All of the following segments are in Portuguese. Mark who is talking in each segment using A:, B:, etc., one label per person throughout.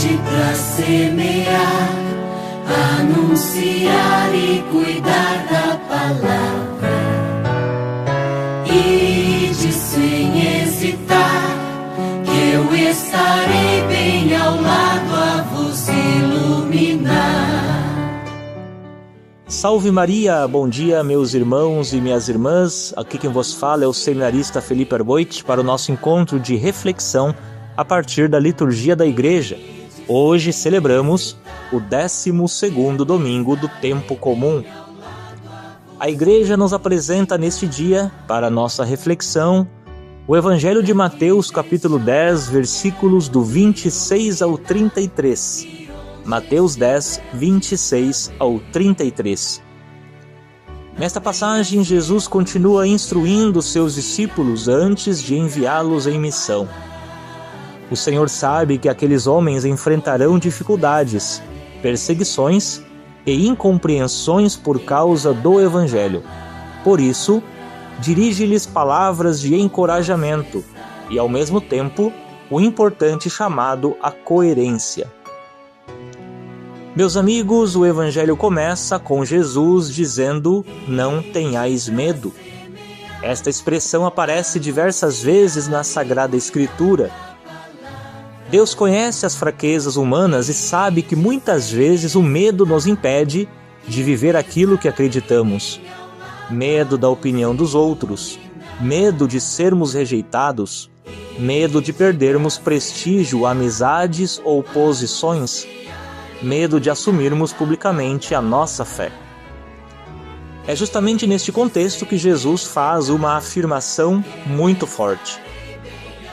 A: Ide pra semear, anunciar e cuidar da palavra. Ide sem hesitar, que eu estarei bem ao lado a vos iluminar.
B: Salve Maria, bom dia meus irmãos e minhas irmãs. Aqui quem vos fala é o seminarista Felipe Arboit para o nosso encontro de reflexão a partir da liturgia da Igreja. Hoje celebramos o 12º domingo do tempo comum. A Igreja nos apresenta neste dia, para nossa reflexão, o Evangelho de Mateus, capítulo 10, versículos do 26 ao 33. Mateus 10, 26 ao 33. Nesta passagem, Jesus continua instruindo seus discípulos antes de enviá-los em missão. O Senhor sabe que aqueles homens enfrentarão dificuldades, perseguições e incompreensões por causa do Evangelho. Por isso, dirige-lhes palavras de encorajamento e, ao mesmo tempo, o importante chamado à coerência. Meus amigos, o Evangelho começa com Jesus dizendo: "Não tenhais medo". Esta expressão aparece diversas vezes na Sagrada Escritura. Deus conhece as fraquezas humanas e sabe que muitas vezes o medo nos impede de viver aquilo que acreditamos. Medo da opinião dos outros, medo de sermos rejeitados, medo de perdermos prestígio, amizades ou posições, medo de assumirmos publicamente a nossa fé. É justamente neste contexto que Jesus faz uma afirmação muito forte.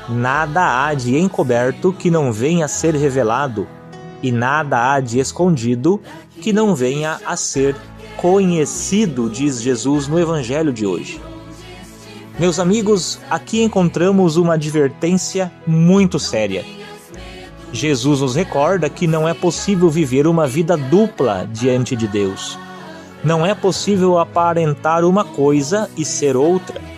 B: Nada há de encoberto que não venha a ser revelado, e nada há de escondido que não venha a ser conhecido, diz Jesus no Evangelho de hoje. Meus amigos, aqui encontramos uma advertência muito séria. Jesus nos recorda que não é possível viver uma vida dupla diante de Deus. Não é possível aparentar uma coisa e ser outra.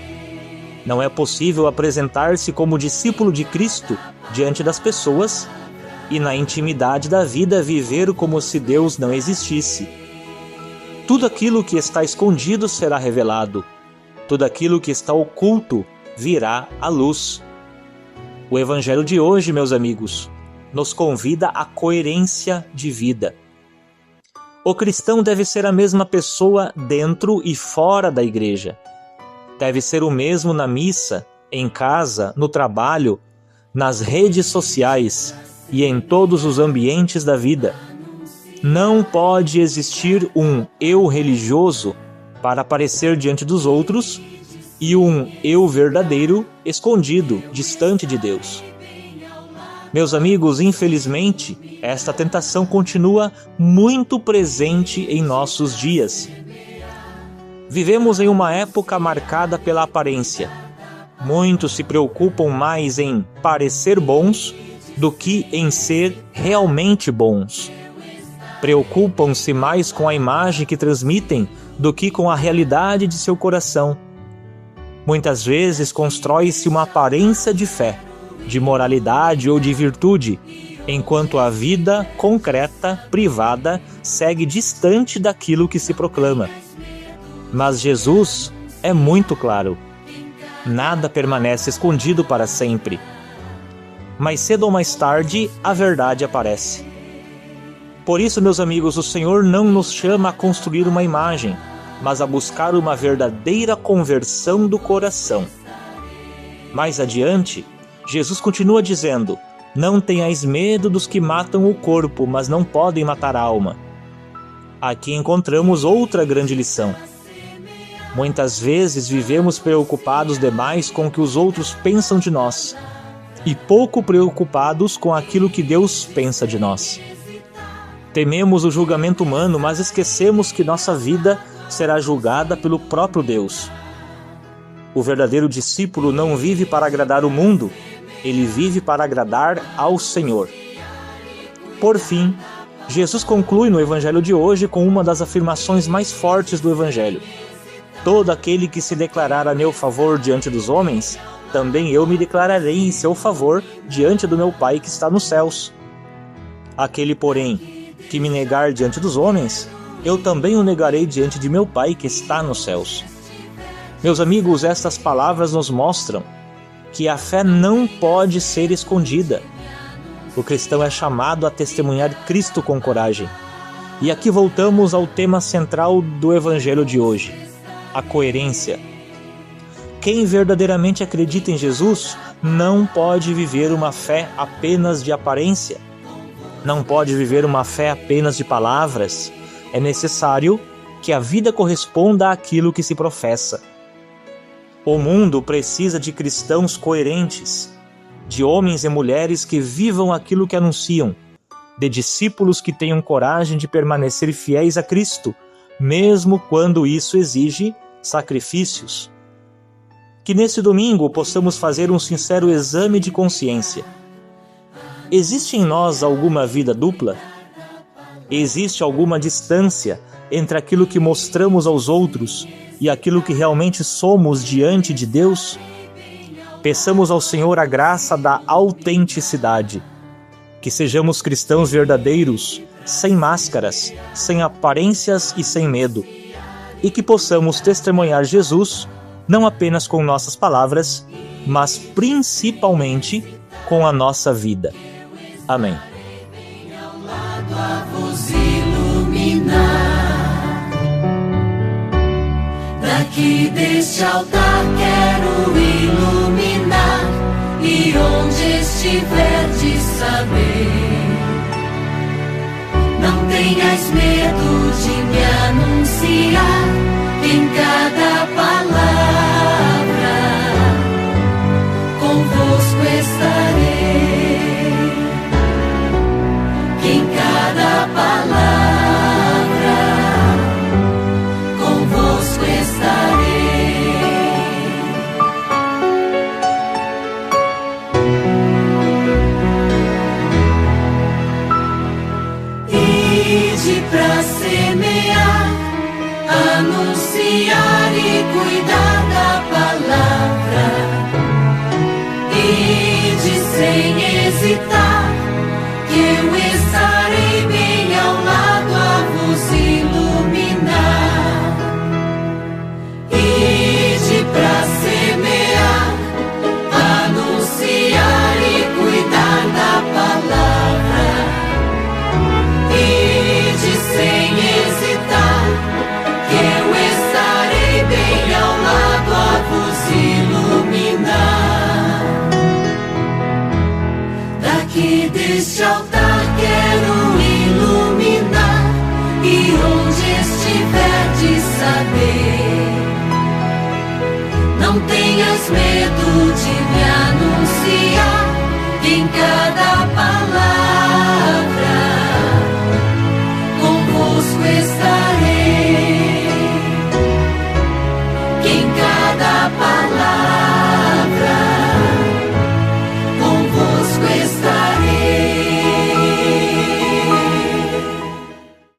B: Não é possível apresentar-se como discípulo de Cristo diante das pessoas e, na intimidade da vida, viver como se Deus não existisse. Tudo aquilo que está escondido será revelado. Tudo aquilo que está oculto virá à luz. O Evangelho de hoje, meus amigos, nos convida à coerência de vida. O cristão deve ser a mesma pessoa dentro e fora da igreja. Deve ser o mesmo na missa, em casa, no trabalho, nas redes sociais e em todos os ambientes da vida. Não pode existir um eu religioso para aparecer diante dos outros e um eu verdadeiro escondido, distante de Deus. Meus amigos, infelizmente, esta tentação continua muito presente em nossos dias. Vivemos em uma época marcada pela aparência. Muitos se preocupam mais em parecer bons do que em ser realmente bons. Preocupam-se mais com a imagem que transmitem do que com a realidade de seu coração. Muitas vezes constrói-se uma aparência de fé, de moralidade ou de virtude, enquanto a vida concreta, privada, segue distante daquilo que se proclama. Mas Jesus é muito claro. Nada permanece escondido para sempre. Mais cedo ou mais tarde, a verdade aparece. Por isso, meus amigos, o Senhor não nos chama a construir uma imagem, mas a buscar uma verdadeira conversão do coração. Mais adiante, Jesus continua dizendo: "Não tenhais medo dos que matam o corpo, mas não podem matar a alma". Aqui encontramos outra grande lição. Muitas vezes vivemos preocupados demais com o que os outros pensam de nós e pouco preocupados com aquilo que Deus pensa de nós. Tememos o julgamento humano, mas esquecemos que nossa vida será julgada pelo próprio Deus. O verdadeiro discípulo não vive para agradar o mundo, ele vive para agradar ao Senhor. Por fim, Jesus conclui no Evangelho de hoje com uma das afirmações mais fortes do Evangelho: "Todo aquele que se declarar a meu favor diante dos homens, também eu me declararei em seu favor diante do meu Pai que está nos céus". Aquele, porém, que me negar diante dos homens, eu também o negarei diante de meu Pai que está nos céus. Meus amigos, estas palavras nos mostram que a fé não pode ser escondida. O cristão é chamado a testemunhar Cristo com coragem. E aqui voltamos ao tema central do Evangelho de hoje, a coerência. Quem verdadeiramente acredita em Jesus não pode viver uma fé apenas de aparência. Não pode viver uma fé apenas de palavras. É necessário que a vida corresponda àquilo que se professa. O mundo precisa de cristãos coerentes, de homens e mulheres que vivam aquilo que anunciam, de discípulos que tenham coragem de permanecer fiéis a Cristo, mesmo quando isso exige sacrifícios. Que nesse domingo possamos fazer um sincero exame de consciência. Existe em nós alguma vida dupla? Existe alguma distância entre aquilo que mostramos aos outros e aquilo que realmente somos diante de Deus? Peçamos ao Senhor a graça da autenticidade, que sejamos cristãos verdadeiros, sem máscaras, sem aparências e sem medo, e que possamos testemunhar Jesus não apenas com nossas palavras, mas principalmente com a nossa vida. Amém.
A: Daqui deste altar quero iluminar, e onde estiver de saber, não tenhas medo de me anunciar em cada palavra, convosco estarei, que em cada palavra, convosco estarei. Ide pra semear, anunciar e cuidar da palavra. Ide sem hesitar, que eu estarei bem ao lado a vos iluminar. Ide pra semear, anunciar e cuidar da palavra. Ide sem hesitar, que eu estarei bem ao lado a vos iluminar. Daqui deste altar quero iluminar, e onde estiver de saber, não tenhas medo de me anunciar em cada palavra,